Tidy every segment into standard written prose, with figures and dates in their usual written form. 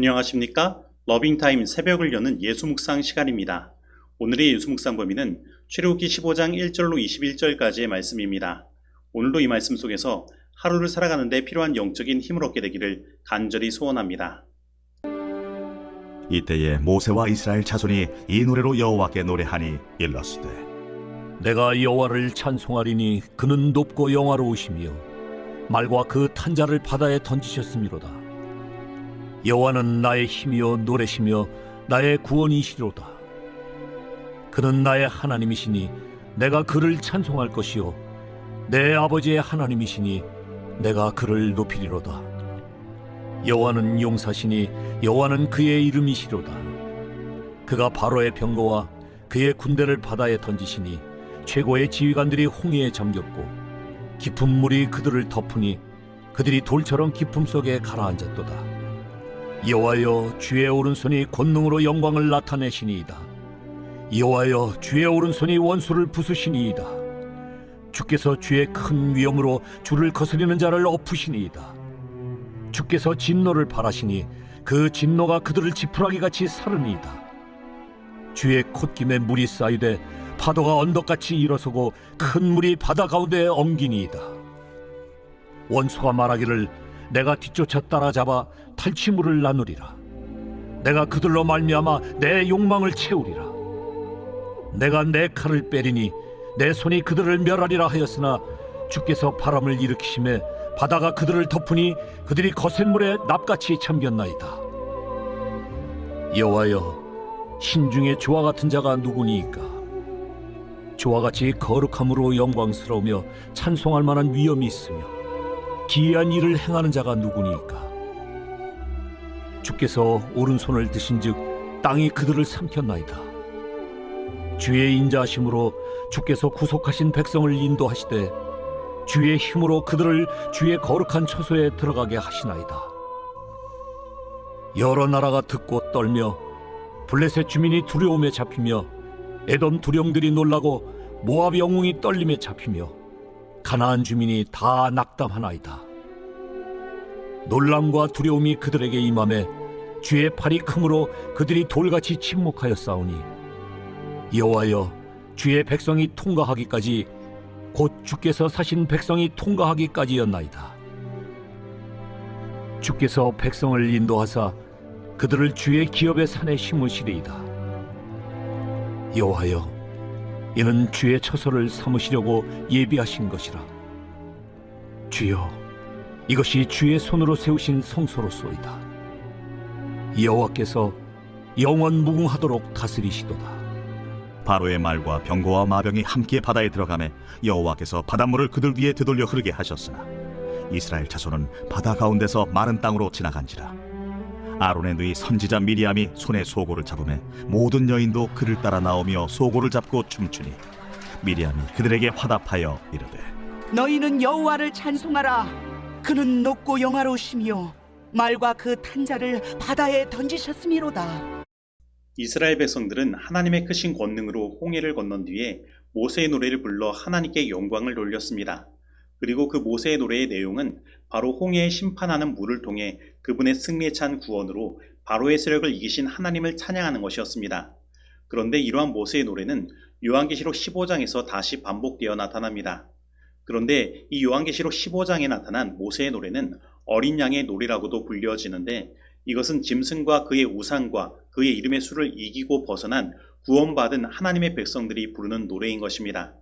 안녕하십니까? 러빙타임 새벽을 여는 예수묵상 시간입니다. 오늘의 예수묵상 범위는 출애굽기 15장 1절로 21절까지의 말씀입니다. 오늘도 이 말씀 속에서 하루를 살아가는 데 필요한 영적인 힘을 얻게 되기를 간절히 소원합니다. 이때에 모세와 이스라엘 자손이 이 노래로 여호와께 노래하니 일렀으되 내가 여호와를 찬송하리니 그는 높고 영화로우시며 말과 그 탄자를 바다에 던지셨음이로다. 여호와는 나의 힘이요 노래시며 나의 구원이시로다. 그는 나의 하나님이시니 내가 그를 찬송할 것이요 내 아버지의 하나님이시니 내가 그를 높이리로다. 여호와는 용사시니 여호와는 그의 이름이시로다. 그가 바로의 병거와 그의 군대를 바다에 던지시니 최고의 지휘관들이 홍해에 잠겼고 깊은 물이 그들을 덮으니 그들이 돌처럼 깊음 속에 가라앉았도다. 여호와여, 주의 오른손이 권능으로 영광을 나타내시니이다. 여호와여, 주의 오른손이 원수를 부수시니이다. 주께서 주의 큰 위엄으로 주를 거스리는 자를 엎으시니이다. 주께서 진노를 발하시니 그 진노가 그들을 지푸라기같이 사르니이다. 주의 콧김에 물이 쌓이되 파도가 언덕같이 일어서고 큰 물이 바다 가운데 엉기니이다. 원수가 말하기를 내가 뒤쫓아 따라잡아 탈취물을 나누리라. 내가 그들로 말미암아 내 욕망을 채우리라. 내가 내 칼을 빼리니 내 손이 그들을 멸하리라 하였으나 주께서 바람을 일으키심에 바다가 그들을 덮으니 그들이 거센 물에 납같이 잠겼나이다. 여호와여, 신중에 주와 같은 자가 누구니이까? 주와 같이 거룩함으로 영광스러우며 찬송할 만한 위엄이 있으며 기이한 일을 행하는 자가 누구니이까? 주께서 오른손을 드신즉 땅이 그들을 삼켰나이다. 주의 인자하심으로 주께서 구속하신 백성을 인도하시되 주의 힘으로 그들을 주의 거룩한 처소에 들어가게 하시나이다. 여러 나라가 듣고 떨며 블레셋 주민이 두려움에 잡히며 에돔 두령들이 놀라고 모압 영웅이 떨림에 잡히며 가나안 주민이 다 낙담하나이다. 놀람과 두려움이 그들에게 임하매 주의 팔이 크므로 그들이 돌같이 침묵하였사오니 여호와여, 주의 백성이 통과하기까지 곧 주께서 사신 백성이 통과하기까지였나이다. 주께서 백성을 인도하사 그들을 주의 기업의 산에 심으시리이다. 여호와여, 이는 주의 처소를 삼으시려고 예비하신 것이라. 주여, 이것이 주의 손으로 세우신 성소로소이다. 여호와께서 영원 무궁하도록 다스리시도다. 바로의 말과 병거와 마병이 함께 바다에 들어가매 여호와께서 바닷물을 그들 위에 되돌려 흐르게 하셨으나 이스라엘 자손은 바다 가운데서 마른 땅으로 지나간지라. 아론의 누이 선지자 미리암이 손에 소고를 잡으매 모든 여인도 그를 따라 나오며 소고를 잡고 춤추니 미리암이 그들에게 화답하여 이르되 너희는 여호와를 찬송하라. 그는 높고 영화로우시며 말과 그 탄자를 바다에 던지셨음이로다. 이스라엘 백성들은 하나님의 크신 권능으로 홍해를 건넌 뒤에 모세의 노래를 불러 하나님께 영광을 돌렸습니다. 그리고 그 모세의 노래의 내용은 바로 홍해에 심판하는 물을 통해 그분의 승리에 찬 구원으로 바로의 세력을 이기신 하나님을 찬양하는 것이었습니다. 그런데 이러한 모세의 노래는 요한계시록 15장에서 다시 반복되어 나타납니다. 그런데 이 요한계시록 15장에 나타난 모세의 노래는 어린 양의 노래라고도 불려지는데 이것은 짐승과 그의 우상과 그의 이름의 수를 이기고 벗어난 구원받은 하나님의 백성들이 부르는 노래인 것입니다.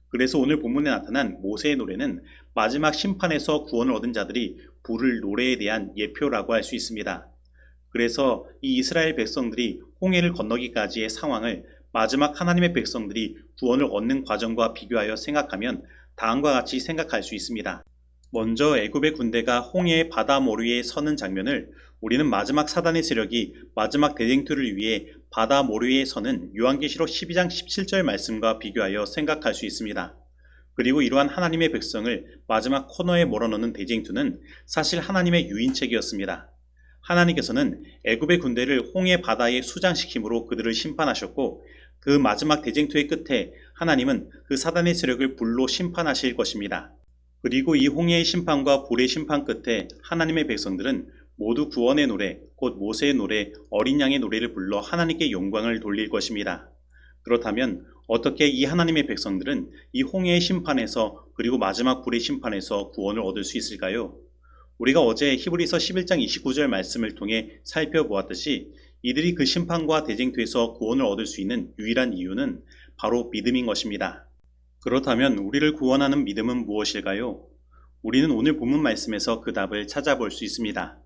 그래서 오늘 본문에 나타난 모세의 노래는 마지막 심판에서 구원을 얻은 자들이 부를 노래에 대한 예표라고 할 수 있습니다. 그래서 이 이스라엘 백성들이 홍해를 건너기까지의 상황을 마지막 하나님의 백성들이 구원을 얻는 과정과 비교하여 생각하면 다음과 같이 생각할 수 있습니다. 먼저 애굽의 군대가 홍해의 바다 모류에 서는 장면을 우리는 마지막 사단의 세력이 마지막 대쟁투를 위해 바다 모류에 서는 요한계시록 12장 17절 말씀과 비교하여 생각할 수 있습니다. 그리고 이러한 하나님의 백성을 마지막 코너에 몰아넣는 대쟁투는 사실 하나님의 유인책이었습니다. 하나님께서는 애굽의 군대를 홍해 바다에 수장시킴으로 그들을 심판하셨고 그 마지막 대쟁투의 끝에 하나님은 그 사단의 세력을 불로 심판하실 것입니다. 그리고 이 홍해의 심판과 불의 심판 끝에 하나님의 백성들은 모두 구원의 노래, 곧 모세의 노래, 어린 양의 노래를 불러 하나님께 영광을 돌릴 것입니다. 그렇다면 어떻게 이 하나님의 백성들은 이 홍해의 심판에서 그리고 마지막 불의 심판에서 구원을 얻을 수 있을까요? 우리가 어제 히브리서 11장 29절 말씀을 통해 살펴보았듯이 이들이 그 심판과 대쟁돼서 구원을 얻을 수 있는 유일한 이유는 바로 믿음인 것입니다. 그렇다면 우리를 구원하는 믿음은 무엇일까요? 우리는 오늘 본문 말씀에서 그 답을 찾아볼 수 있습니다.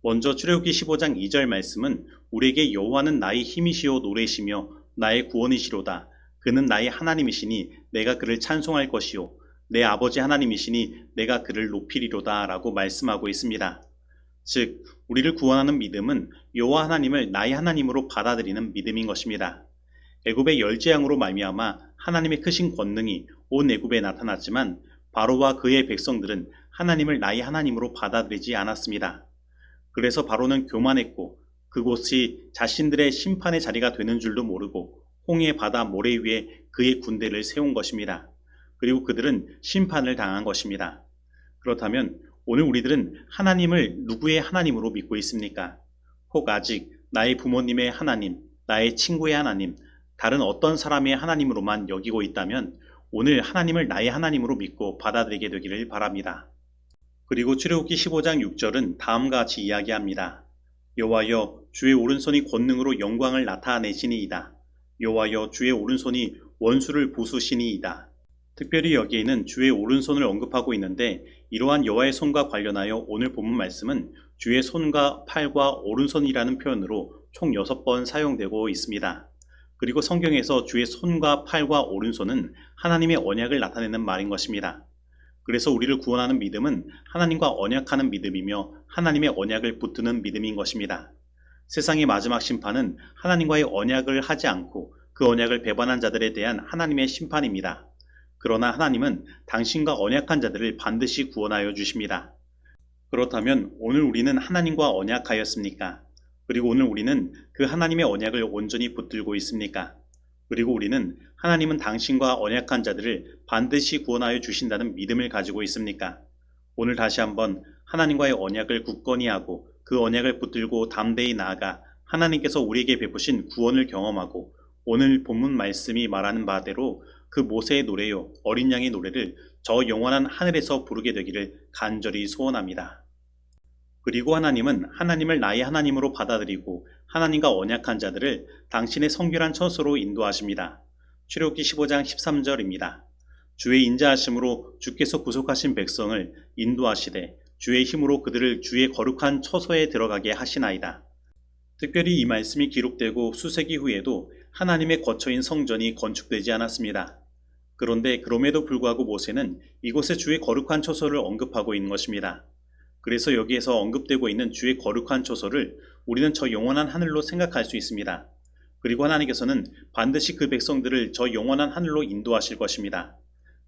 먼저 출애굽기 15장 2절 말씀은 우리에게 여호와는 나의 힘이시요 노래시며 나의 구원이시로다. 그는 나의 하나님이시니 내가 그를 찬송할 것이요 내 아버지 하나님이시니 내가 그를 높이리로다 라고 말씀하고 있습니다. 즉 우리를 구원하는 믿음은 여호와 하나님을 나의 하나님으로 받아들이는 믿음인 것입니다. 애굽의 열재앙으로 말미암아 하나님의 크신 권능이 온 애굽에 나타났지만 바로와 그의 백성들은 하나님을 나의 하나님으로 받아들이지 않았습니다. 그래서 바로는 교만했고 그곳이 자신들의 심판의 자리가 되는 줄도 모르고 홍해 바다 모래 위에 그의 군대를 세운 것입니다. 그리고 그들은 심판을 당한 것입니다. 그렇다면 오늘 우리들은 하나님을 누구의 하나님으로 믿고 있습니까? 혹 아직 나의 부모님의 하나님, 나의 친구의 하나님, 다른 어떤 사람의 하나님으로만 여기고 있다면 오늘 하나님을 나의 하나님으로 믿고 받아들이게 되기를 바랍니다. 그리고 출애굽기 15장 6절은 다음과 같이 이야기합니다. 여호와여 주의 오른손이 권능으로 영광을 나타내시니이다. 여호와여 주의 오른손이 원수를 부수시니이다. 특별히 여기에는 주의 오른손을 언급하고 있는데 이러한 여호와의 손과 관련하여 오늘 본문 말씀은 주의 손과 팔과 오른손이라는 표현으로 총 6번 사용되고 있습니다. 그리고 성경에서 주의 손과 팔과 오른손은 하나님의 언약을 나타내는 말인 것입니다. 그래서 우리를 구원하는 믿음은 하나님과 언약하는 믿음이며 하나님의 언약을 붙드는 믿음인 것입니다. 세상의 마지막 심판은 하나님과의 언약을 하지 않고 그 언약을 배반한 자들에 대한 하나님의 심판입니다. 그러나 하나님은 당신과 언약한 자들을 반드시 구원하여 주십니다. 그렇다면 오늘 우리는 하나님과 언약하였습니까? 그리고 오늘 우리는 그 하나님의 언약을 온전히 붙들고 있습니까? 그리고 우리는 하나님은 당신과 언약한 자들을 반드시 구원하여 주신다는 믿음을 가지고 있습니까? 오늘 다시 한번 하나님과의 언약을 굳건히 하고 그 언약을 붙들고 담대히 나아가 하나님께서 우리에게 베푸신 구원을 경험하고 오늘 본문 말씀이 말하는 바대로 그 모세의 노래요 어린 양의 노래를 저 영원한 하늘에서 부르게 되기를 간절히 소원합니다. 그리고 하나님은 하나님을 나의 하나님으로 받아들이고 하나님과 언약한 자들을 당신의 성결한 처소로 인도하십니다. 출애굽기 15장 13절입니다. 주의 인자하심으로 주께서 구속하신 백성을 인도하시되 주의 힘으로 그들을 주의 거룩한 처소에 들어가게 하시나이다. 특별히 이 말씀이 기록되고 수세기 후에도 하나님의 거처인 성전이 건축되지 않았습니다. 그런데 그럼에도 불구하고 모세는 이곳에 주의 거룩한 처소를 언급하고 있는 것입니다. 그래서 여기에서 언급되고 있는 주의 거룩한 처소를 우리는 저 영원한 하늘로 생각할 수 있습니다. 그리고 하나님께서는 반드시 그 백성들을 저 영원한 하늘로 인도하실 것입니다.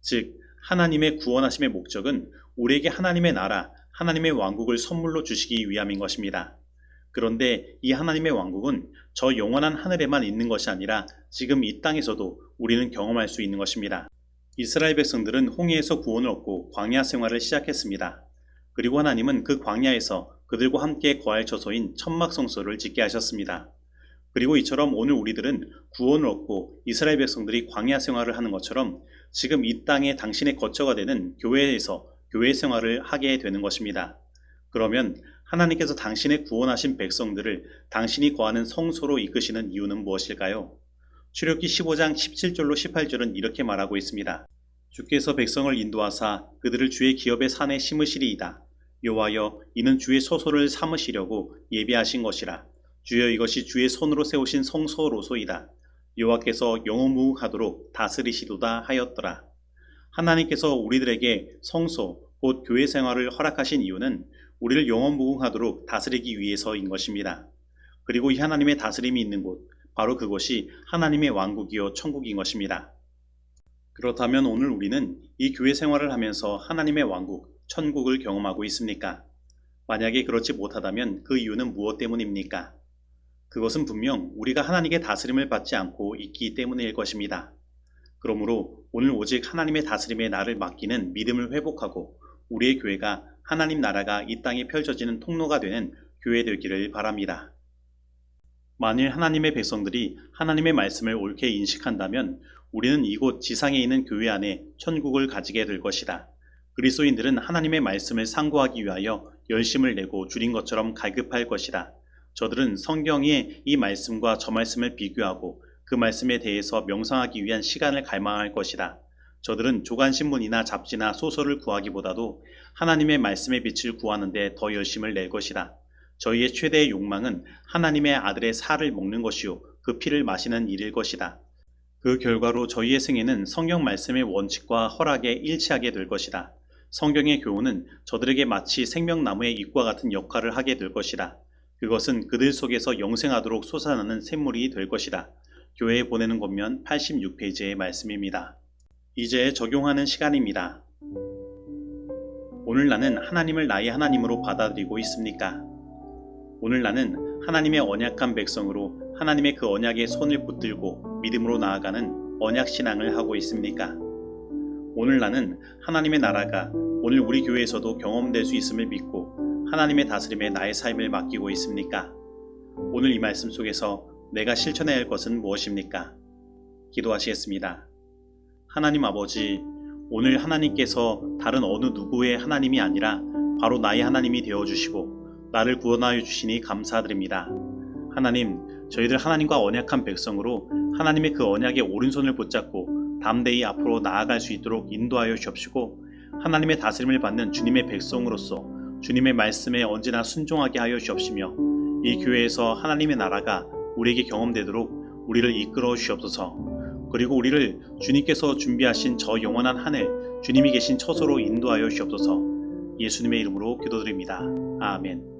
즉 하나님의 구원하심의 목적은 우리에게 하나님의 나라, 하나님의 왕국을 선물로 주시기 위함인 것입니다. 그런데 이 하나님의 왕국은 저 영원한 하늘에만 있는 것이 아니라 지금 이 땅에서도 우리는 경험할 수 있는 것입니다. 이스라엘 백성들은 홍해에서 구원을 얻고 광야 생활을 시작했습니다. 그리고 하나님은 그 광야에서 그들과 함께 거할 처소인 천막 성소를 짓게 하셨습니다. 그리고 이처럼 오늘 우리들은 구원을 얻고 이스라엘 백성들이 광야 생활을 하는 것처럼 지금 이 땅에 당신의 거처가 되는 교회에서 교회 생활을 하게 되는 것입니다. 그러면 하나님께서 당신의 구원하신 백성들을 당신이 거하는 성소로 이끄시는 이유는 무엇일까요? 출애굽기 15장 17절로 18절은 이렇게 말하고 있습니다. 주께서 백성을 인도하사 그들을 주의 기업의 산에 심으시리이다. 여호와여 이는 주의 처소를 삼으시려고 예비하신 것이라. 주여 이것이 주의 손으로 세우신 성소로소이다. 여호와께서 영원무궁하도록 다스리시도다 하였더라. 하나님께서 우리들에게 성소, 곧 교회 생활을 허락하신 이유는 우리를 영원무궁하도록 다스리기 위해서인 것입니다. 그리고 이 하나님의 다스림이 있는 곳, 바로 그것이 하나님의 왕국이요 천국인 것입니다. 그렇다면 오늘 우리는 이 교회 생활을 하면서 하나님의 왕국, 천국을 경험하고 있습니까? 만약에 그렇지 못하다면 그 이유는 무엇 때문입니까? 그것은 분명 우리가 하나님의 다스림을 받지 않고 있기 때문일 것입니다. 그러므로 오늘 오직 하나님의 다스림에 나를 맡기는 믿음을 회복하고 우리의 교회가 하나님 나라가 이 땅에 펼쳐지는 통로가 되는 교회 되기를 바랍니다. 만일 하나님의 백성들이 하나님의 말씀을 옳게 인식한다면 우리는 이곳 지상에 있는 교회 안에 천국을 가지게 될 것이다. 그리스도인들은 하나님의 말씀을 상고하기 위하여 열심을 내고 줄인 것처럼 갈급할 것이다. 저들은 성경의 이 말씀과 저 말씀을 비교하고 그 말씀에 대해서 명상하기 위한 시간을 갈망할 것이다. 저들은 조간신문이나 잡지나 소설을 구하기보다도 하나님의 말씀의 빛을 구하는 데 더 열심을 낼 것이다. 저희의 최대의 욕망은 하나님의 아들의 살을 먹는 것이요 그 피를 마시는 일일 것이다. 그 결과로 저희의 생애는 성경 말씀의 원칙과 허락에 일치하게 될 것이다. 성경의 교훈은 저들에게 마치 생명나무의 잎과 같은 역할을 하게 될 것이다. 그것은 그들 속에서 영생하도록 솟아나는 샘물이 될 것이다. 교회에 보내는 권면 86페이지의 말씀입니다. 이제 적용하는 시간입니다. 오늘 나는 하나님을 나의 하나님으로 받아들이고 있습니까? 오늘 나는 하나님의 언약한 백성으로 하나님의 그 언약에 손을 붙들고 믿음으로 나아가는 언약신앙을 하고 있습니까? 오늘 나는 하나님의 나라가 오늘 우리 교회에서도 경험될 수 있음을 믿고 하나님의 다스림에 나의 삶을 맡기고 있습니까? 오늘 이 말씀 속에서 내가 실천해야 할 것은 무엇입니까? 기도하시겠습니다. 하나님 아버지, 오늘 하나님께서 다른 어느 누구의 하나님이 아니라 바로 나의 하나님이 되어주시고 나를 구원하여 주시니 감사드립니다. 하나님, 저희들 하나님과 언약한 백성으로 하나님의 그 언약의 오른손을 붙잡고 담대히 앞으로 나아갈 수 있도록 인도하여 주옵시고 하나님의 다스림을 받는 주님의 백성으로서 주님의 말씀에 언제나 순종하게 하여 주옵시며 이 교회에서 하나님의 나라가 우리에게 경험되도록 우리를 이끌어 주옵소서. 그리고 우리를 주님께서 준비하신 저 영원한 하늘, 주님이 계신 처소로 인도하여 주옵소서. 예수님의 이름으로 기도드립니다. 아멘.